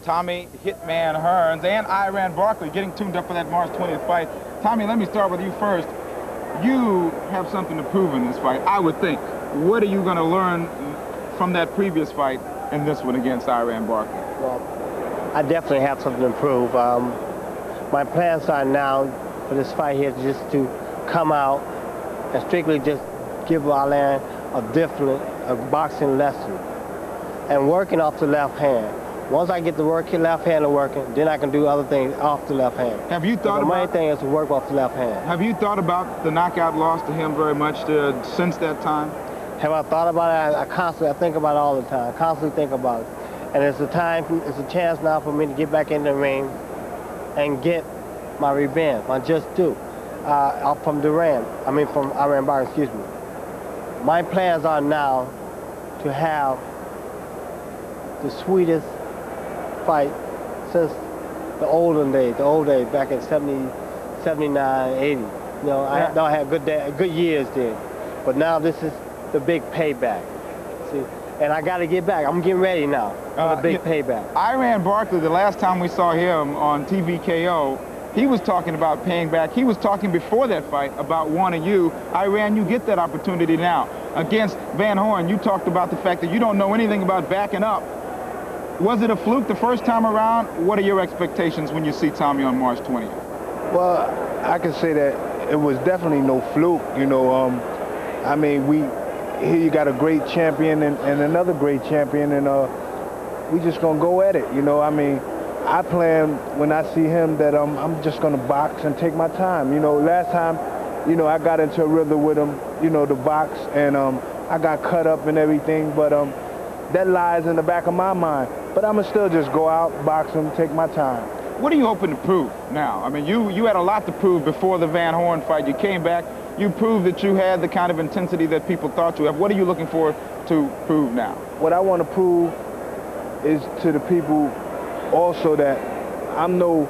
Tommy Hitman Hearns and Iran Barkley getting tuned up for that March 20th fight. Tommy, let me start with you first. You have something to prove in this fight, I would think. What are you going to learn from that previous fight in this one against Iran Barkley? Well, I definitely have something to prove. My plans are now for this fight here just to come out and strictly just give Iran a boxing lesson and working off the left hand. Once I get the left hand working, then I can do other things off the left hand. Have you thought the main thing is to work off the left hand. Have you thought about the knockout loss to him very much since that time? Have I thought about it? I think about it all the time. I constantly think about it. And it's a chance now for me to get back in the ring and get my revenge, my just due. From Iran Barkley, excuse me. My plans are now to have the sweetest fight since the old days, back in 70, 79, 80. You know, I had good years then. But now this is the big payback. See, and I got to get back. I'm getting ready now for the big payback. Iran Barkley, the last time we saw him on TVKO, he was talking about paying back. He was talking before that fight about wanting you. Iran, you get that opportunity now. Against Van Horn, you talked about the fact that you don't know anything about backing up. Was it a fluke the first time around? What are your expectations when you see Tommy on March 20th? Well, I can say that it was definitely no fluke. You know, I mean, here you got a great champion and another great champion, and we just gonna go at it. You know, I mean, I plan when I see him that I'm just gonna box and take my time. You know, last time, you know, I got into a rhythm with him, you know, the box, and I got cut up and everything, but that lies in the back of my mind. But I'm gonna still just go out, box him, take my time. What are you hoping to prove now? I mean, you had a lot to prove before the Van Horn fight. You came back, you proved that you had the kind of intensity that people thought you have. What are you looking for to prove now? What I want to prove is to the people also that I'm no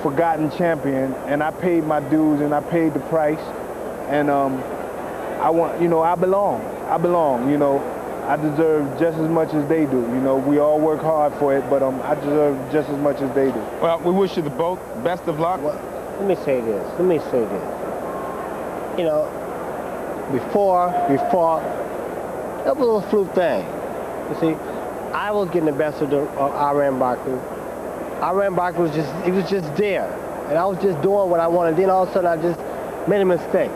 forgotten champion, and I paid my dues and I paid the price, and I belong, you know. I deserve just as much as they do. You know, we all work hard for it, but I deserve just as much as they do. Well, we wish you the both best of luck. Well, let me say this. You know, before, that was a fluke thing. You see, I was getting the best of Iran Barkley. Iran Barkley was just there, and I was just doing what I wanted. Then all of a sudden, I just made a mistake,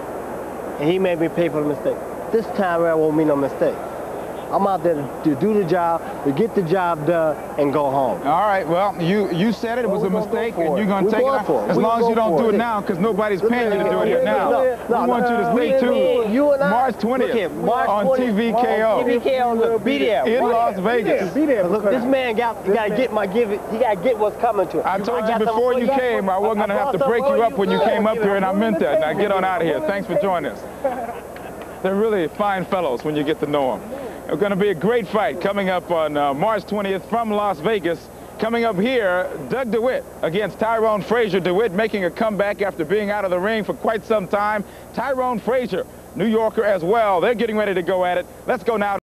and he made me pay for the mistake. This time around, won't be no mistake. I'm out there to do the job, to get the job done, and go home. All right, well, you said it was a mistake, and you're going to take it out. As long as you don't do it now, because nobody's paying you to do it here now. We want you to stay tuned. March 20th on TVKO. Be there. In Las Vegas. Look, this man got to get what's coming to him. I told you before you came, I wasn't going to have to break you up when you came up here, and I meant that. Now get on out of here. Thanks for joining us. They're really fine fellows when you get to know them. It's going to be a great fight coming up on March 20th from Las Vegas. Coming up here, Doug DeWitt against Tyrone Frazier. DeWitt making a comeback after being out of the ring for quite some time. Tyrone Frazier, New Yorker as well. They're getting ready to go at it. Let's go now.